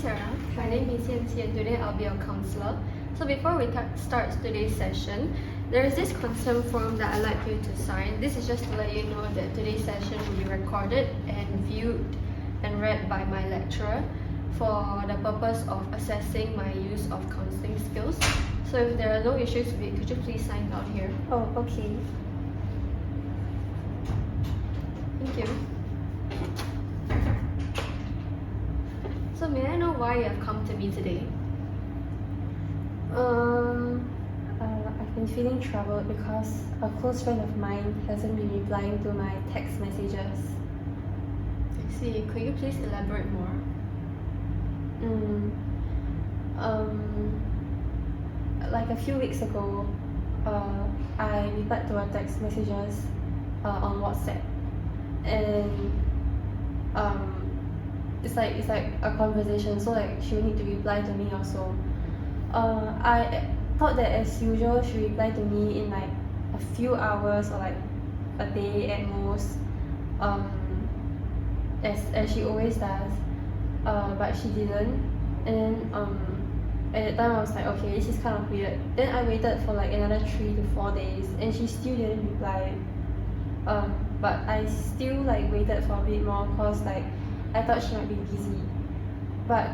Sarah. My name is Yanqi and today I'll be your counselor. So before we start today's session, there is this consent form that I'd like you to sign. This is just to let you know that today's session will be recorded and viewed and read by my lecturer for the purpose of assessing my use of counseling skills. So if there are no issues with it, could you please sign down here? Oh, okay. Thank you. So may I know why you have come to me today? I've been feeling troubled because a close friend of mine hasn't been replying to my text messages. I see. Could you please elaborate more? Like a few weeks ago, I replied to her text messages on WhatsApp, and it's like a conversation, so like she will need to reply to me also. I thought that as usual she replied to me in like a few hours or like a day at most, as she always does, but she didn't. And at that time I was like, okay, this is kind of weird. Then I waited for like another 3 to 4 days and she still didn't reply. But I still like waited for a bit more cause like I thought she might be busy. But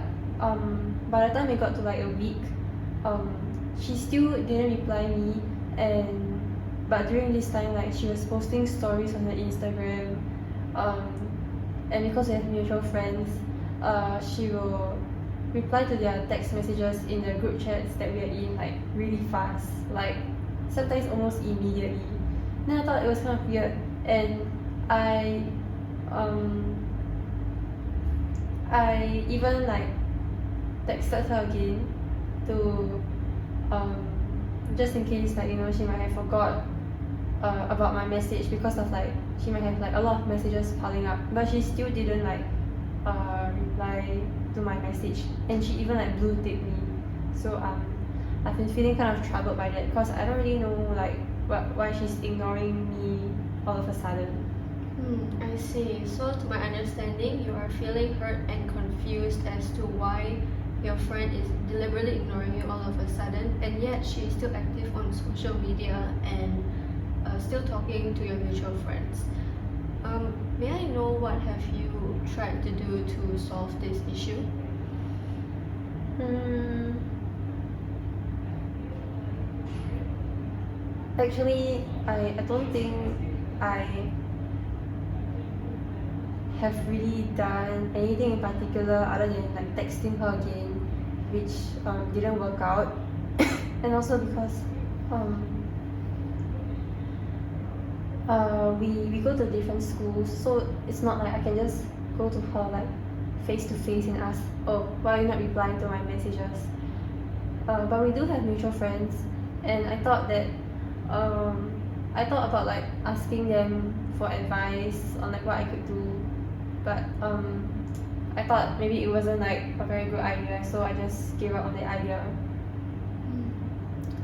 by the time it got to like a week, she still didn't reply me, but during this time like she was posting stories on her Instagram, and because we have mutual friends, she will reply to their text messages in the group chats that we are in like really fast, like sometimes almost immediately. Then I thought it was kind of weird, and I even like texted her again to just in case like she might have forgot about my message because of like she might have like a lot of messages piling up, but she still didn't like reply to my message, and she even like blue ticked me. So I've been feeling kind of troubled by that because I don't really know like why she's ignoring me all of a sudden. I see. So to my understanding, you are feeling hurt and confused as to why your friend is deliberately ignoring you all of a sudden, and yet she is still active on social media and still talking to your mutual friends. May I know what have you tried to do to solve this issue? Actually, I don't think I have really done anything in particular other than like texting her again, which didn't work out. And also because we go to different schools, so it's not like I can just go to her like face to face and ask, oh, why are you not replying to my messages? But we do have mutual friends, and I thought about like asking them for advice on like what I could do, but I thought maybe it wasn't like a very good idea, so I just gave up on the idea.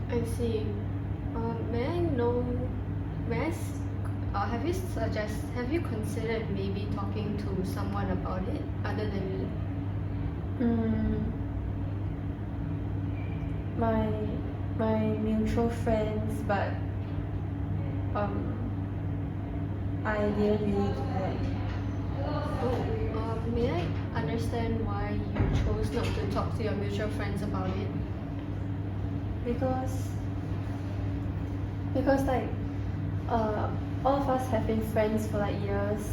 I see. Have you considered maybe talking to someone about it other than me? My mutual friends, but I didn't really do that. May I understand why you chose not to talk to your mutual friends about it? Because like all of us have been friends for like years,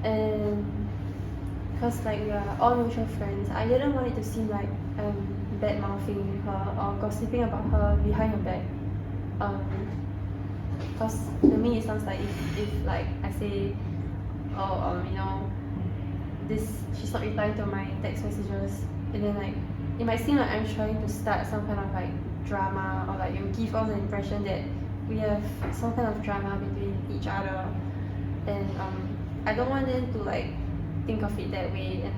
and because like we are all mutual friends, I didn't want it to seem like bad mouthing her or gossiping about her behind her back. Because to me it sounds like if like I say, oh she's not replying to my text messages, and then like it might seem like I'm trying to start some kind of like drama, or like give off the impression that we have some kind of drama between each other, and I don't want them to like think of it that way, and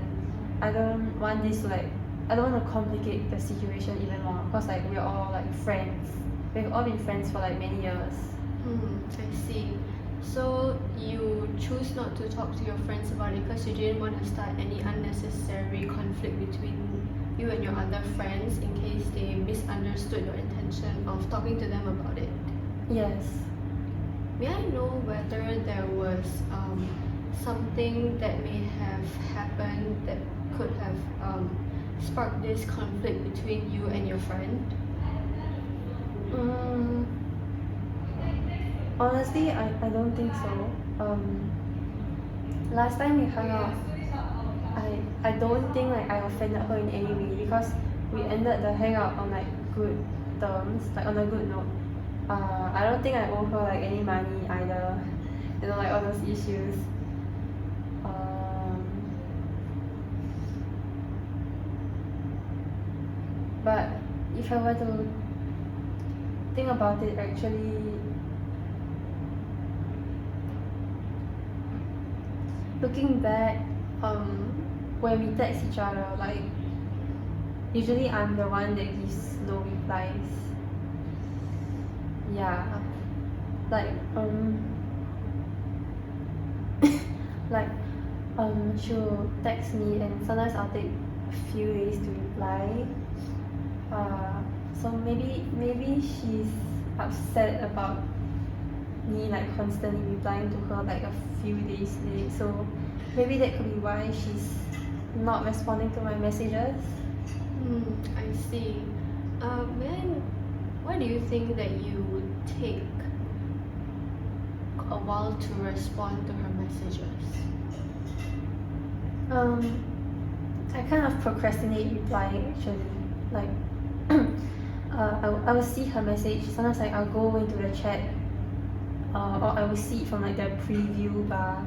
I don't want to complicate the situation even more, because like we're all like friends. We've all been friends for like many years. I see. So you choose not to talk to your friends about it because you didn't want to start any unnecessary conflict between you and your other friends in case they misunderstood your intention of talking to them about it. Yes. May I know whether there was something that may have happened that could have sparked this conflict between you and your friend? Honestly, I don't think so. Last time we hung out, I don't think like I offended her in any way because we ended the hangout on like good terms, like on a good note. I don't think I owe her like any money either. You know, like all those issues. But if I were to think about it, actually, looking back, when we text each other, like usually I'm the one that gives no replies. Yeah, like like she'll text me and sometimes I'll take a few days to reply. So maybe she's upset about me like constantly replying to her like a few days late. So maybe that could be why she's not responding to my messages. I see. Then why do you think that you would take a while to respond to her messages? I kind of procrastinate replying actually. Like I will see her message. Sometimes like I'll go into the chat, or I will see it from like the preview bar.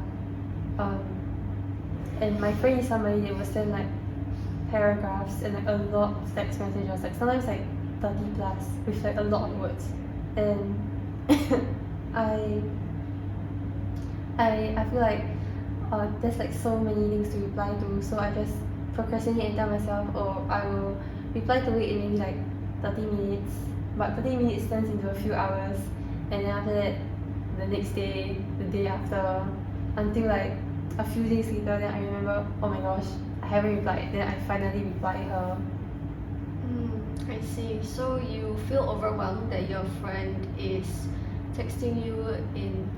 And my friend is somebody that will send like paragraphs and like a lot of text messages, like sometimes like 30 plus with like a lot of words. And I feel like there's like so many things to reply to, so I just procrastinate and tell myself, oh, I will reply to it in maybe like 30 minutes, but 30 minutes turns into a few hours, and then after that, the next day, the day after, until like a few days later, then I remember, oh my gosh, I haven't replied, then I finally reply her. I see. So you feel overwhelmed that your friend is texting you in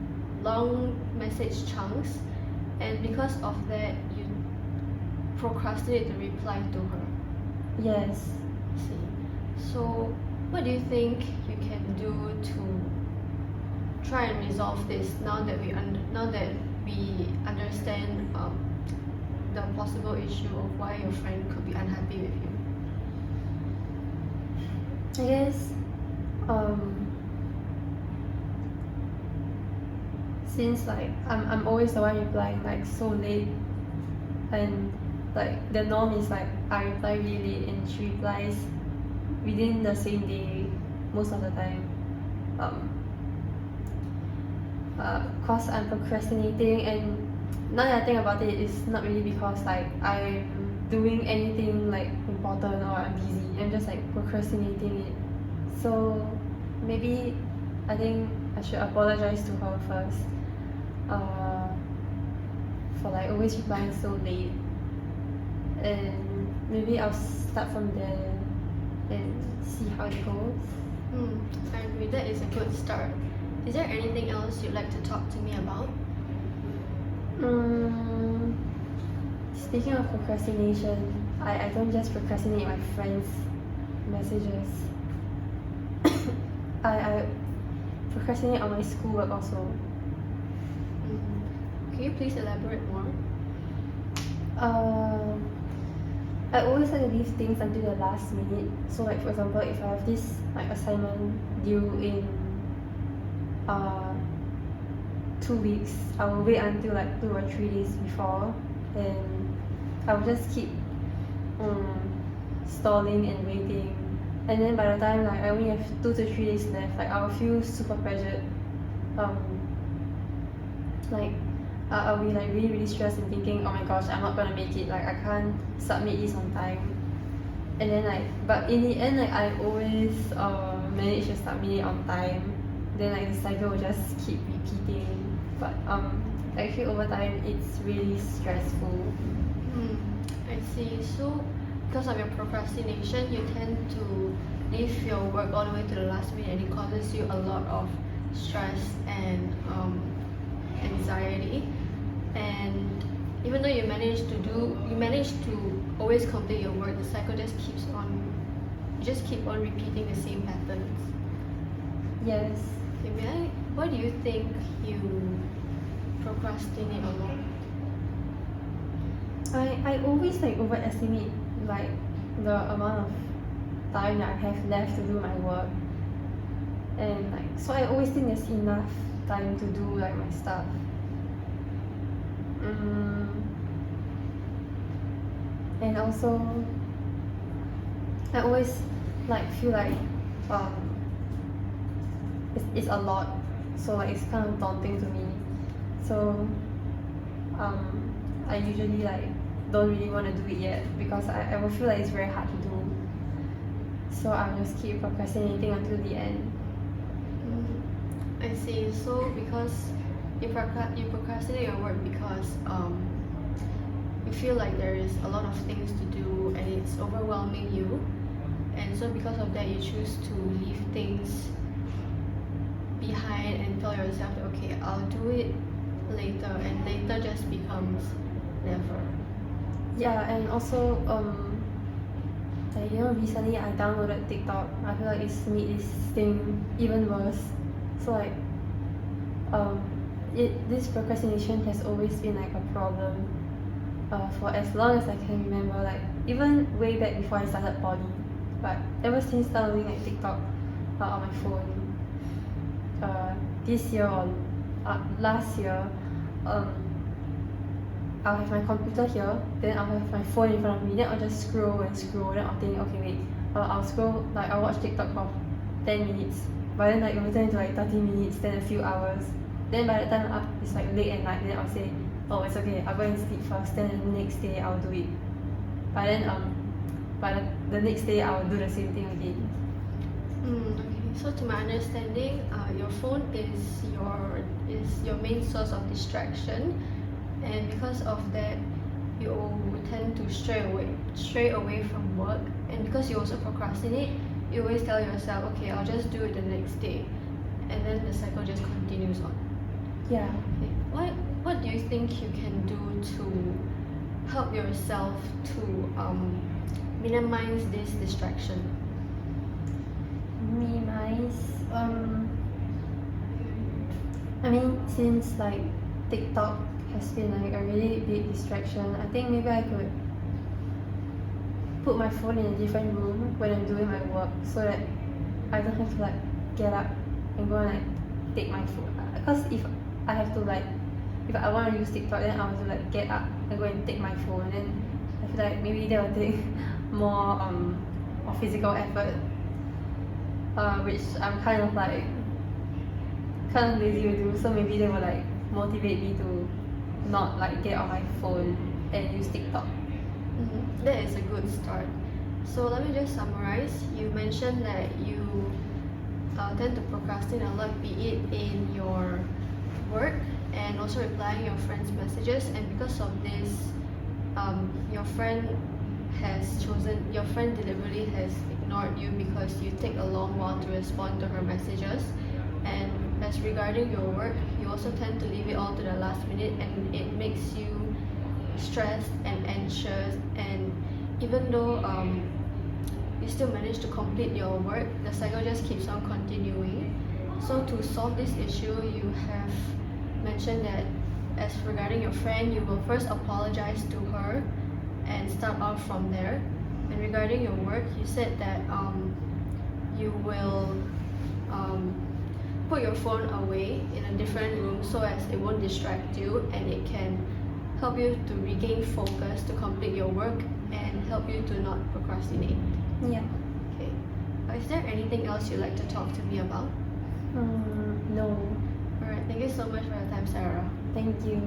long message chunks, and because of that, you procrastinate to reply to her. Yes. I see. So what do you think you can do to try and resolve this now that we understand the possible issue of why your friend could be unhappy with you? I guess since like I'm always the one replying like so late, and like the norm is like I reply really late and she replies within the same day most of the time. Cause I'm procrastinating, and now that I think about it, it's not really because like I'm doing anything like important or I'm busy. I'm just like procrastinating it. So maybe I think I should apologize to her first for like always replying so late, and maybe I'll start from there and see how it goes. I agree, that is a good start. Is there anything else you'd like to talk to me about? Speaking of procrastination, I don't just procrastinate my friends' messages. I procrastinate on my schoolwork also. Can you please elaborate more? I always like to leave things until the last minute. So like for example, if I have this like assignment due in 2 weeks, I will wait until like 2 or 3 days before, and I will just keep stalling and waiting, and then by the time like I only have 2 to 3 days left, like I will feel super pressured. Like I'll be like really stressed and thinking, oh my gosh, I'm not gonna make it, like I can't submit this on time. And then like, but in the end, like I always manage to submit it on time. Then like the cycle will just keep repeating. But actually over time it's really stressful. I see. So, because of your procrastination, you tend to leave your work all the way to the last minute, and it causes you a lot of stress and anxiety. And even though you manage to always complete your work, the cycle just keeps on. You just keep on repeating the same patterns. Yes. Okay, why do you think you procrastinate a lot? I always like overestimate like the amount of time that I have left to do my work, and like so I always think there's enough time to do like my stuff. And also I always like feel like um it's a lot, so like it's kind of daunting to me. So I usually like don't really want to do it yet because I will feel like it's very hard to do. So I'll just keep procrastinating until the end. I see. So because you procrastinate your work because you feel like there is a lot of things to do and it's overwhelming you, and so because of that you choose to leave things behind and tell yourself that, okay, I'll do it later, and later just becomes never. Yeah, and also like recently I downloaded TikTok. I feel like it's made this thing even worse. So like this procrastination has always been like a problem for as long as I can remember, like even way back before I started poly. But ever since downloading like TikTok on my phone, this year or last year, I'll have my computer here, then I'll have my phone in front of me, then I'll just scroll and scroll, then I'll think, okay wait, I'll scroll, like I'll watch TikTok for 10 minutes, but then like it will turn into like 30 minutes, then a few hours. Then by the time up, it's like late at night, then I'll say, oh it's okay, I'll go and sleep first, then the next day I'll do it. But then by the next day I'll do the same thing again. Okay. So to my understanding, your phone is your main source of distraction, and because of that, you tend to stray away from work, and because you also procrastinate, you always tell yourself, okay, I'll just do it the next day, and then the cycle just continues on. Yeah. Okay. What do you think you can do to help yourself to minimize this distraction? Minimize. I mean, since like TikTok has been like a really big distraction, I think maybe I could put my phone in a different room when I'm doing my work, so that I don't have to like get up and go and like take my phone. Because if I have to like, if I want to use TikTok, then I have to like get up and go and take my phone. Then I feel like maybe that will take more of physical effort, which I'm kind of lazy to do. So maybe they will like motivate me to not like get on my phone and use TikTok. That is a good start. So let me just summarize. You mentioned that you tend to procrastinate a lot, be it in your work and also replying your friends' messages, and because of this, your friend deliberately has ignored you because you take a long while to respond to her messages. And as regarding your work, you also tend to leave it all to the last minute, and it makes you stressed and anxious, and even though you still manage to complete your work, the cycle just keeps on continuing. So to solve this issue, you have mentioned that as regarding your friend, you will first apologize to her and start off from there. And regarding your work, you said that you will put your phone away in a different room so as it won't distract you, and it can help you to regain focus to complete your work and help you to not procrastinate. Yeah. Okay. Is there anything else you'd like to talk to me about? No. Alright, thank you so much for your time, Sarah. Thank you.